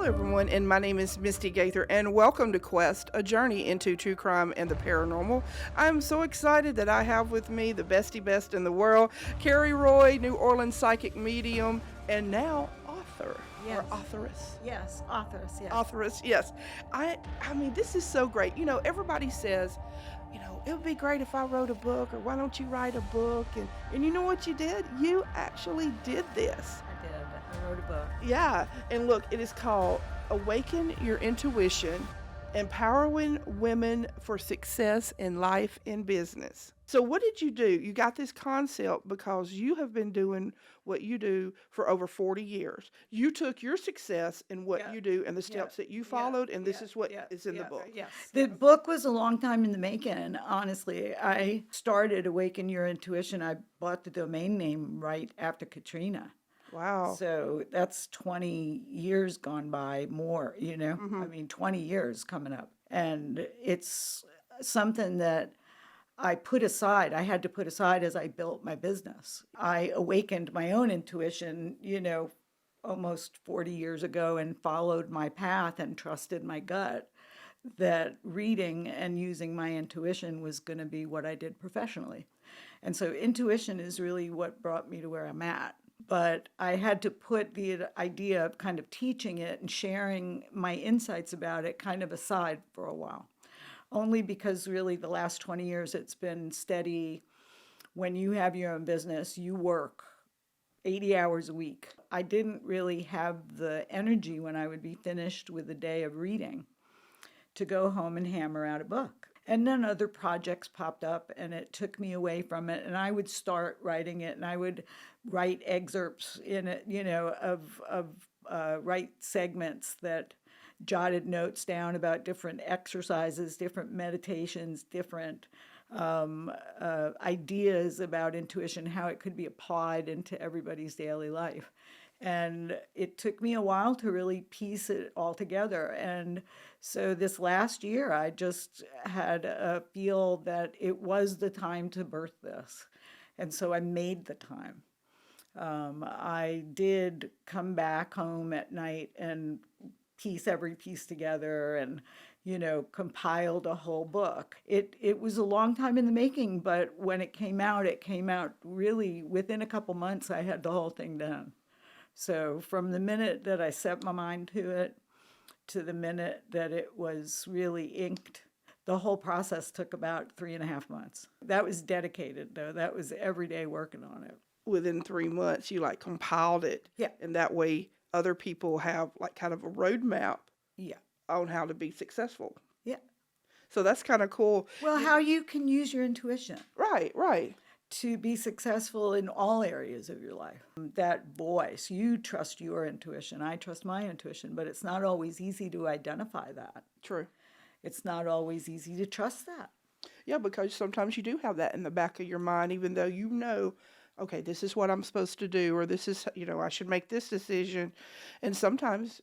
everyone, and my name is Misti Gaither, and welcome to Quest, a journey into true crime and the paranormal. I'm so excited that I have with me the bestie best in the world, Cari Roy, New Orleans psychic medium, and now author. Yes. Or authoress. Yes, authors, yes. Authoress, yes. I mean, this is so great. You know, everybody says, it would be great if I wrote a book, or why don't you write a book? And you know what you did? You actually did this. I did. I wrote a book. Yeah, and look, it is called Awaken Your Intuition, Empowering Women for Success in Life and Business. So what did you do? You got this concept because you have been doing what you do for over 40 years. You took your success and what you do and the steps that you followed, and this is what is in the book. Yes. The book was a long time in the making, honestly. I started Awaken Your Intuition. I bought the domain name right after Katrina. Wow. So that's 20 years gone by more, I mean, 20 years coming up. And it's something that I put aside. I had to put aside as I built my business. I awakened my own intuition, almost 40 years ago, and followed my path and trusted my gut that reading and using my intuition was going to be what I did professionally. And so intuition is really what brought me to where I'm at. But I had to put the idea of kind of teaching it and sharing my insights about it kind of aside for a while. Only because really the last 20 years it's been steady. When you have your own business, you work 80 hours a week. I didn't really have the energy when I would be finished with a day of reading to go home and hammer out a book. And then other projects popped up and it took me away from it. And I would start writing it and I would write excerpts in it, write segments that jotted notes down about different exercises, different meditations, different ideas about intuition, how it could be applied into everybody's daily life. And it took me a while to really piece it all together. And so this last year, I just had a feel that it was the time to birth this. And so I made the time. I did come back home at night and piece every piece together and, compiled a whole book. It was a long time in the making, but when it came out really within a couple months, I had the whole thing done. So from the minute that I set my mind to it to the minute that it was really inked, the whole process took about 3.5 months. That was dedicated, though. That was every day working on it. Within 3 months, you compiled it. Yeah. And that way other people have kind of a roadmap on how to be successful. Yeah. So that's kind of cool. Well, how you can use your intuition. Right. To be successful in all areas of your life. That voice, you trust your intuition, I trust my intuition, but it's not always easy to identify that. True. It's not always easy to trust that. Yeah, because sometimes you do have that in the back of your mind, even though okay, this is what I'm supposed to do, or this is, I should make this decision. And sometimes,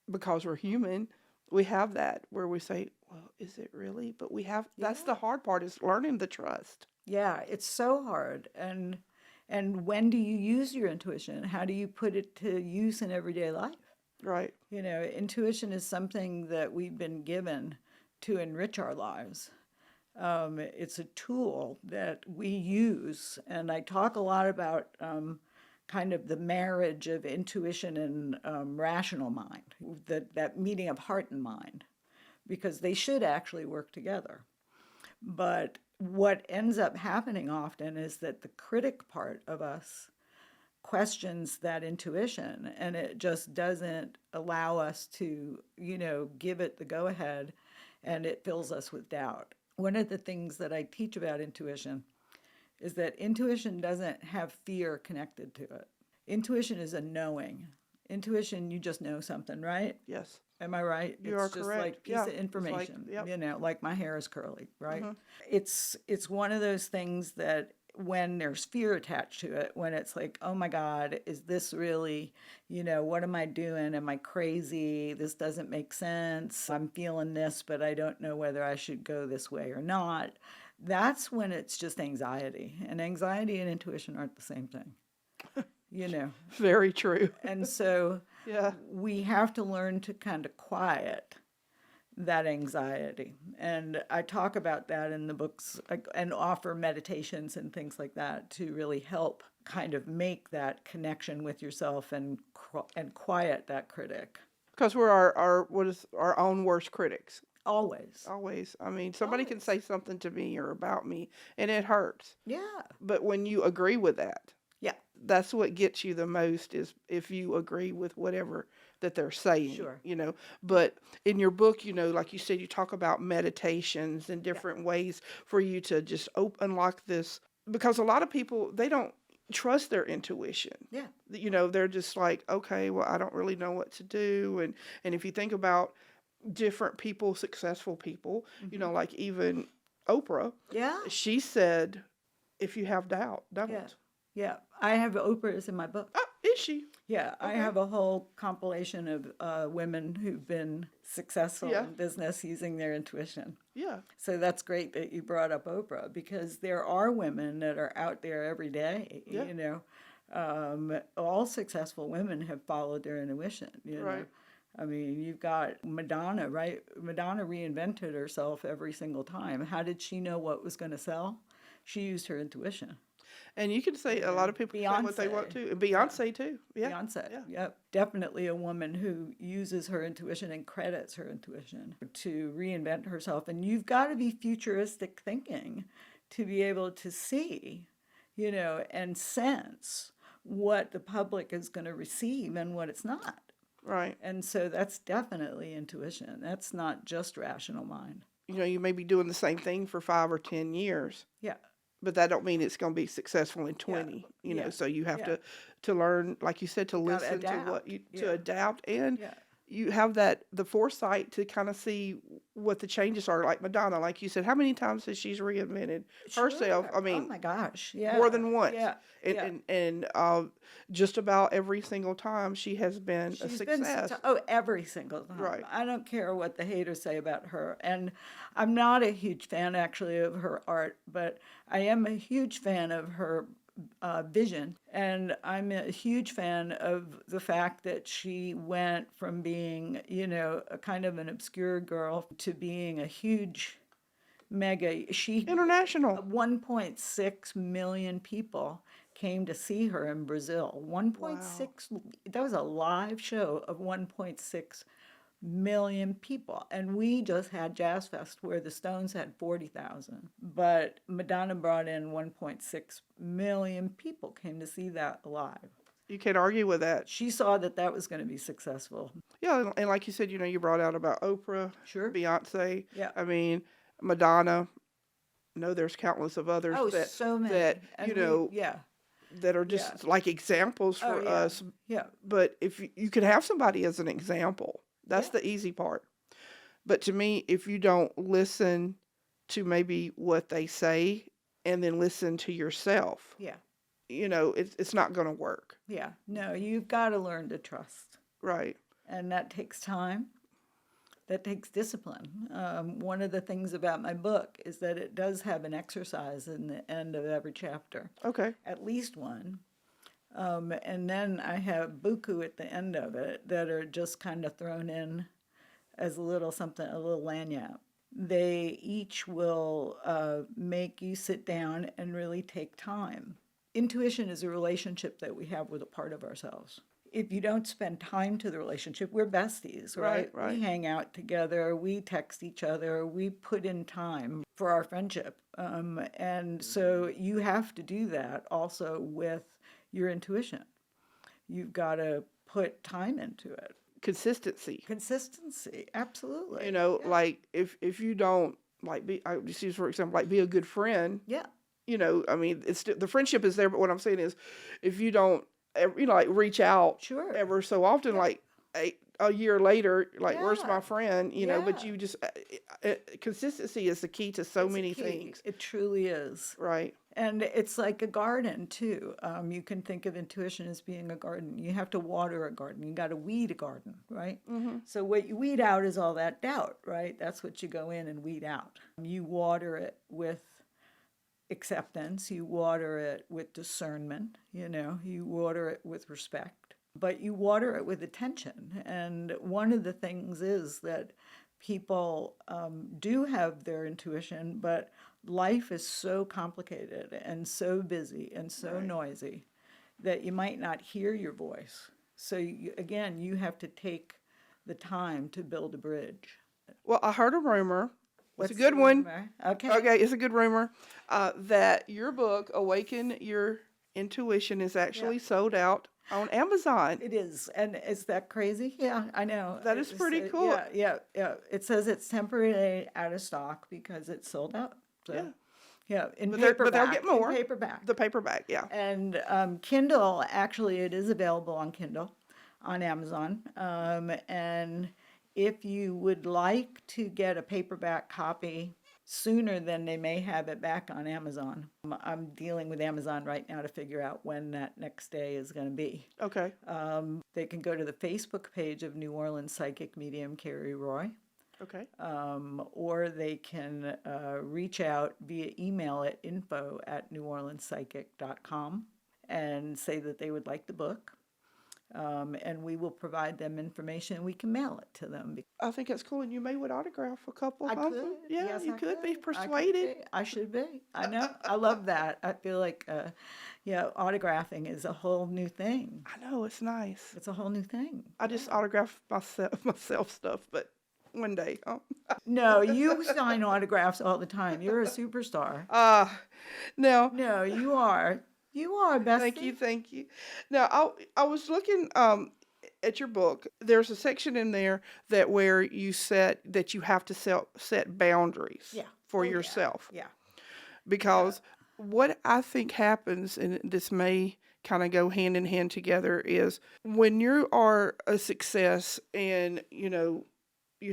because we're human, we have that where we say, well, is it really? But that's the hard part, is learning the trust. Yeah, it's so hard. And when do you use your intuition? How do you put it to use in everyday life? Right. Intuition is something that we've been given to enrich our lives. It's a tool that we use, and I talk a lot about kind of the marriage of intuition and rational mind, that meeting of heart and mind, because they should actually work together. But what ends up happening often is that the critic part of us questions that intuition, and it just doesn't allow us to, give it the go-ahead, and it fills us with doubt. One of the things that I teach about intuition is that intuition doesn't have fear connected to it. Intuition is a knowing. Intuition, you just know something, right? Yes. Am I right? You are correct. It's just like a piece of information, like my hair is curly, right? Mm-hmm. It's one of those things that when there's fear attached to it, when it's like, oh my God, is this really, what am I doing? Am I crazy? This doesn't make sense. I'm feeling this, but I don't know whether I should go this way or not. That's when it's just anxiety. And anxiety and intuition aren't the same thing. Very true. And so Yeah. We have to learn to kind of quiet that anxiety. And I talk about that in the books, and offer meditations and things like that to really help kind of make that connection with yourself and quiet that critic. Because we're our what is our own worst critics. Always. Always. I mean, somebody can Always. say something to me or about me, and it hurts. Yeah. But when you agree with that, Yeah. that's what gets you the most, is if you agree with whatever that they're saying, Sure. But in your book, like you said, you talk about meditations and Yeah. different ways for you to just unlock this, because a lot of people, they don't trust their intuition. Yeah. They're just like, okay, well, I don't really know what to do. And if you think about different people, successful people, like even Oprah, Yeah. she said, if you have doubt, Yeah. don't. Yeah. I have Oprah's in my book. Oh, is she? Yeah, I Okay. have a whole compilation of women who've been successful Yeah. in business using their intuition. Yeah. So that's great that you brought up Oprah, because there are women that are out there every day, Yeah. All successful women have followed their intuition, Right. I mean, you've got Madonna, right? Madonna reinvented herself every single time. How did she know what was going to sell? She used her intuition. And you can say a lot of people can say what they want Beyonce. to. And Beyonce too. Yeah. Beyonce, Yeah. yep. Definitely a woman who uses her intuition and credits her intuition to reinvent herself. And you've got to be futuristic thinking to be able to see, and sense what the public is going to receive and what it's not. Right. And so that's definitely intuition. That's not just rational mind. You may be doing the same thing for 5 or 10 years, Yeah. but that don't mean it's going to be successful in 20, Yeah. so you have Yeah. to learn, like you said, to Gotta listen to what adapt. to Yeah. adapt, and Yeah. you have the foresight to kind of see what the changes are. Like Madonna, like you said, how many times has she reinvented herself? Sure. I Oh mean, my gosh. Yeah. more than once. Yeah. And, Yeah. and just about every single time she has been a She's been success. every single time. Right. I don't care what the haters say about her. And I'm not a huge fan, actually, of her art, but I am a huge fan of her vision. And I'm a huge fan of the fact that she went from being, a kind of an obscure girl to being a huge mega. International. 1.6 million people came to see her in Brazil. 1.6, that was a live show of 1.6 million people. And we just had Jazz Fest where the Stones had 40,000. But Madonna brought in 1.6 million people came to see that live. You can't argue with that. She saw that was going to be successful. Yeah, and like you said, you brought out about Oprah, Sure. Beyonce. Yeah. I mean, Madonna. No, there's countless of others So many. that And yeah. that are just like examples for yeah. us. Yeah. But if you could have somebody as an example, that's the easy part. But to me, if you don't listen to maybe what they say and then listen to yourself, Yeah. it's not going to work. Yeah. No, you've got to learn to trust. Right. And that takes time. That takes discipline. One of the things about my book is that it does have an exercise in the end of every chapter. Okay. At least one. And then I have buku at the end of it that are just kind of thrown in as a little something, a little lanyard. They each will make you sit down and really take time. Intuition is a relationship that we have with a part of ourselves. If you don't spend time to the relationship, we're besties, right? Right. We hang out together, we text each other, we put in time for our friendship. And so you have to do that also with your intuition. You've got to put time into it. Consistency. Consistency, absolutely. Like if you don't I just use for example, like be a good friend. Yeah. I mean, it's the friendship is there, but what I'm saying is, if you don't, like reach out Sure. ever so often, like a year later, like where's Yeah. my friend? But Yeah. you just consistency is the key to so It's a many key. things. It truly is. Right. And it's like a garden, too. You can think of intuition as being a garden. You have to water a garden. You got to weed a garden, right? Mm-hmm. So what you weed out is all that doubt, right? That's what you go in and weed out. You water it with acceptance. You water it with discernment. You water it with respect. but you water it with attention. And one of the things is that people do have their intuition, but life is so complicated and so busy and so Right. noisy that you might not hear your voice. So again, you have to take the time to build a bridge. Well, I heard a rumor. It's a What's good the one. rumor? Okay. Okay, it's a good rumor that your book, Awaken Your Intuition, is actually sold out on Amazon. It is. And is that crazy? Yeah, I know. That is pretty cool. Yeah. It says it's temporarily out of stock because it's sold out. So, Yeah. yeah, in But paperback. they'll get more. In paperback. The paperback, yeah. And Kindle, actually, it is available on Kindle on Amazon. And if you would like to get a paperback copy sooner than they may have it back on Amazon, I'm dealing with Amazon right now to figure out when that next day is going to be. Okay. They can go to the Facebook page of New Orleans psychic medium Cari Roy, Okay. or they can reach out via email at info@neworleanspsychic.com and say that they would like the book. And we will provide them information. We can mail it to them. I think that's cool. And you may would autograph a couple I of could. them. Yeah, Yes, you I could be I could persuaded. be. I should be. I know. I love that. I feel like, autographing is a whole new thing. I know, it's nice. It's a whole new thing. I just autograph myself stuff, but one day. No, you sign autographs all the time. You're a superstar. Now, No, you are. You are, Bessie. thank you. Now, I was looking at your book. There's a section in there where you said that you have to set boundaries Yeah. for Oh, yeah. yourself. Yeah. Because what I think happens, and this may kind of go hand in hand together, is when you are a success and, you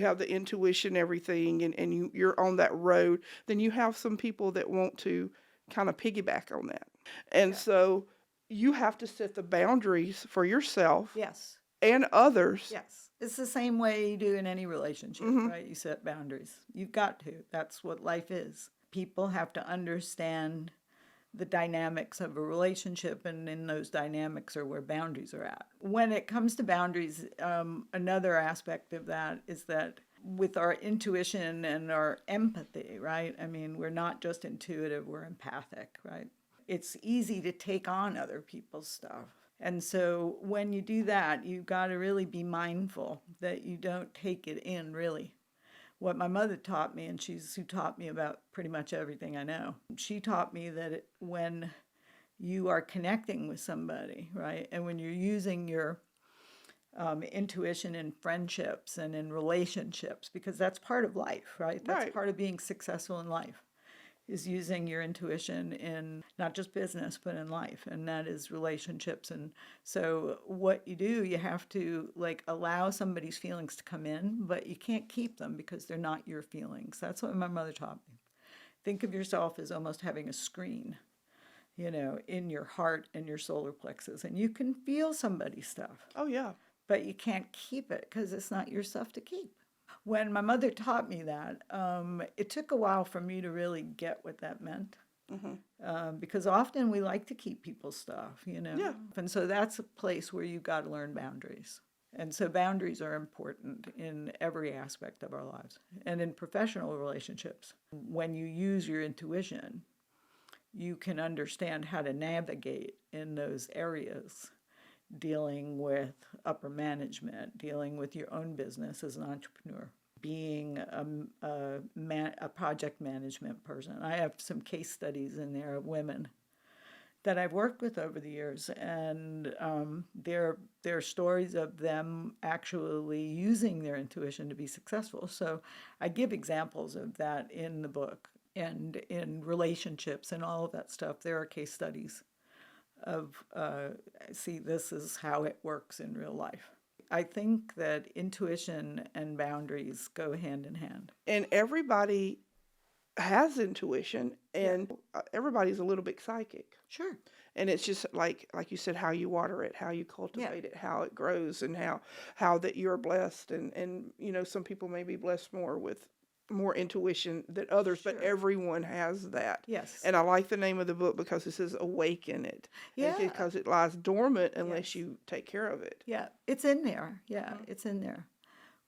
have the intuition, everything, and you're on that road, then you have some people that want to kind of piggyback on that. And so you have to set the boundaries for yourself Yes. and others. Yes. It's the same way you do in any relationship, right? You set boundaries. You've got to. That's what life is. People have to understand the dynamics of a relationship, and in those dynamics are where boundaries are at. When it comes to boundaries, another aspect of that is that with our intuition and our empathy, right? I mean, we're not just intuitive, we're empathic, right? It's easy to take on other people's stuff. And so when you do that, you've got to really be mindful that you don't take it in, really. What my mother taught me, and she's who taught me about pretty much everything I know, she taught me that when you are connecting with somebody, right, and when you're using your intuition in friendships and in relationships, because that's part of life, right? That's Right. part of being successful in life, is using your intuition in not just business, but in life, and that is relationships. And so what you do, you have to allow somebody's feelings to come in, but you can't keep them because they're not your feelings. That's what my mother taught me. Think of yourself as almost having a screen, in your heart and your solar plexus, and you can feel somebody's stuff, Oh, yeah. but you can't keep it because it's not your stuff to keep. When my mother taught me that, it took a while for me to really get what that meant. Because often we like to keep people's stuff, Yeah. And so that's a place where you've got to learn boundaries. And so boundaries are important in every aspect of our lives. And in professional relationships, when you use your intuition, you can understand how to navigate in those areas, dealing with upper management, dealing with your own business as an entrepreneur, being a project management person. I have some case studies in there of women that I've worked with over the years, and they're stories of them actually using their intuition to be successful. So I give examples of that in the book, and in relationships and all of that stuff. There are case studies of, see, this is how it works in real life. I think that intuition and boundaries go hand in hand. And everybody has intuition, and everybody's a little bit psychic. Sure. And it's just like you said, how you water it, how you cultivate it, how it grows, and how that you're blessed. And some people may be blessed more with more intuition than others, but Sure. everyone has that. Yes. And I like the name of the book because it says awaken it. Yeah. Because it lies dormant unless Yes. you take care of it. Yeah, it's in there. Yeah, it's in there.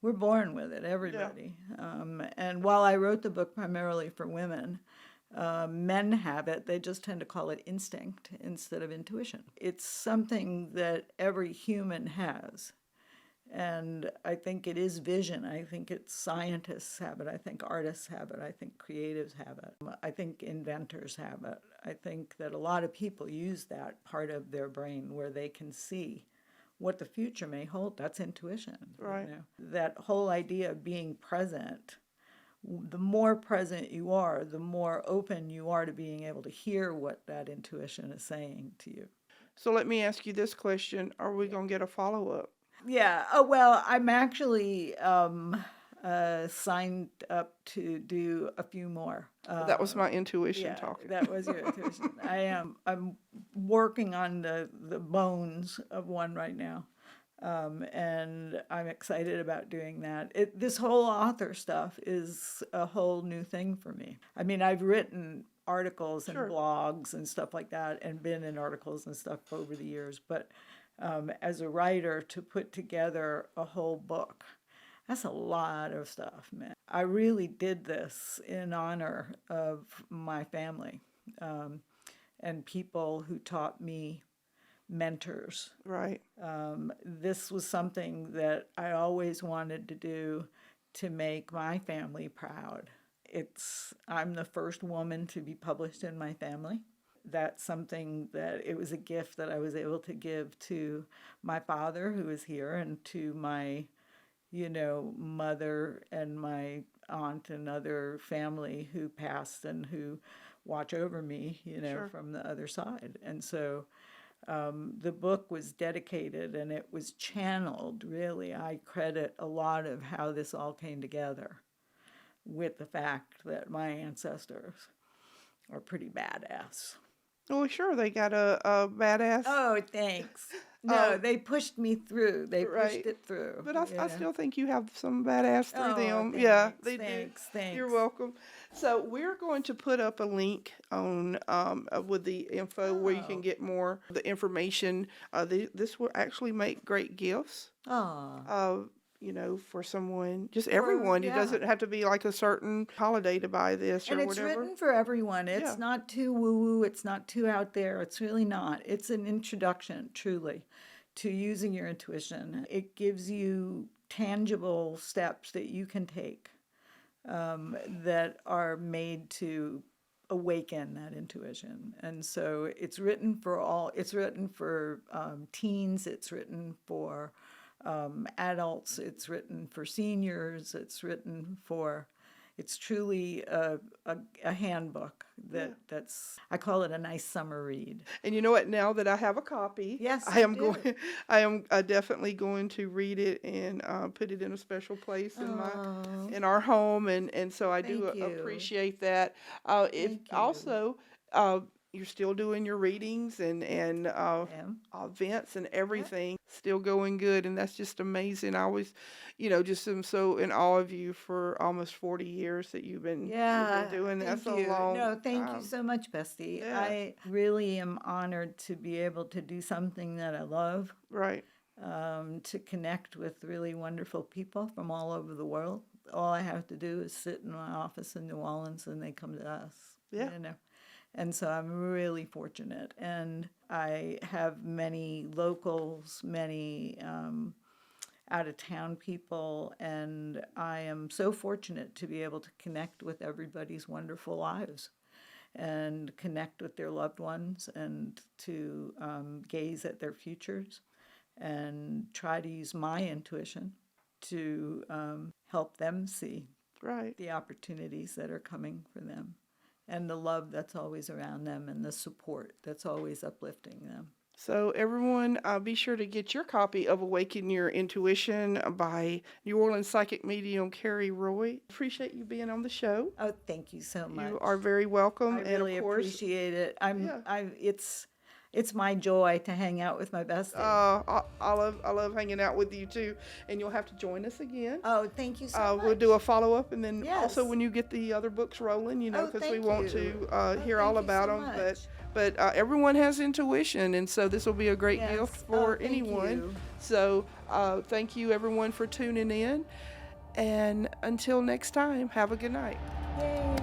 We're born with it, everybody. And while I wrote the book primarily for women, men have it. They just tend to call it instinct instead of intuition. It's something that every human has. And I think it is vision. I think it's scientists have it. I think artists have it. I think creatives have it. I think inventors have it. I think that a lot of people use that part of their brain where they can see what the future may hold. That's intuition. Right. That whole idea of being present. The more present you are, the more open you are to being able to hear what that intuition is saying to you. So let me ask you this question. Are we going to get a follow-up? Yeah. Oh, well, I'm actually signed up to do a few more. That was my intuition Yeah, talking. that was your intuition. I'm working on the bones of one right now. And I'm excited about doing that. This whole author stuff is a whole new thing for me. I mean, I've written articles and Sure. blogs and stuff like that and been in articles and stuff over the years, but as a writer, to put together a whole book, that's a lot of stuff, man. I really did this in honor of my family and people who taught me, mentors. Right. This was something that I always wanted to do to make my family proud. I'm the first woman to be published in my family. That's something that it was a gift that I was able to give to my father, who is here, and to my, mother and my aunt and other family who passed and who watch over me, Sure. from the other side. And so the book was dedicated and it was channeled, really. I credit a lot of how this all came together with the fact that my ancestors are pretty badass. Well, sure, they got a badass. Oh, thanks. No, Oh. they pushed me through. They Right. pushed it through. But I still think you have some badass through Oh, them. thanks, Yeah, they thanks, do. You're thanks. welcome. So we're going to put up a link on with the info where you can Oh. get more of the information. This will actually make great gifts. Oh, For someone, just everyone. It yeah. doesn't have to be like a certain holiday to buy this or and it's whatever. written for everyone. It's Yeah. not too woo-woo. It's not too out there. It's really not. It's an introduction, truly, to using your intuition. It gives you tangible steps that you can take that are made to awaken that intuition. And so it's written for all. It's written for teens. It's written for adults. It's written for seniors. It's truly a handbook I call it a nice summer read. And you know what? Now that I have a copy, Yes, I am you do. going. I am definitely going to read it and put it in a special place Oh, in our home, and so I do thank you. appreciate that. If Thank you. also, you're still doing your readings and I am. events and everything, still going good, and that's just amazing. I always, just am so in awe of you for almost 40 years that you've been doing that Thank so you. long. No, thank you so much, Bestie. Yeah. I really am honored to be able to do something that I love, Right. to connect with really wonderful people from all over the world. All I have to do is sit in my office in New Orleans and they come to us. Yeah. And so I'm really fortunate. And I have many locals, many out of town people, and I am so fortunate to be able to connect with everybody's wonderful lives and connect with their loved ones and to gaze at their futures and try to use my intuition to help them see Right. the opportunities that are coming for them and the love that's always around them and the support that's always uplifting them. So everyone, be sure to get your copy of Awaken Your Intuition by New Orleans psychic medium Cari Roy. Appreciate you being on the show. Oh, thank you so much. You are very welcome. I really and of course, appreciate it. it's my joy to hang out with my bestie. I love hanging out with you too, and you'll have to join us again. Oh, thank you so much. We'll do a follow-up, and then also Yes. when you get the other books rolling, Oh, because we thank want you. to hear all Thank you about so them. much. But everyone has intuition, and so this will be a great Yes. gift Oh, for thank anyone. you. So thank you everyone for tuning in, and until next time, have a good night. Yay.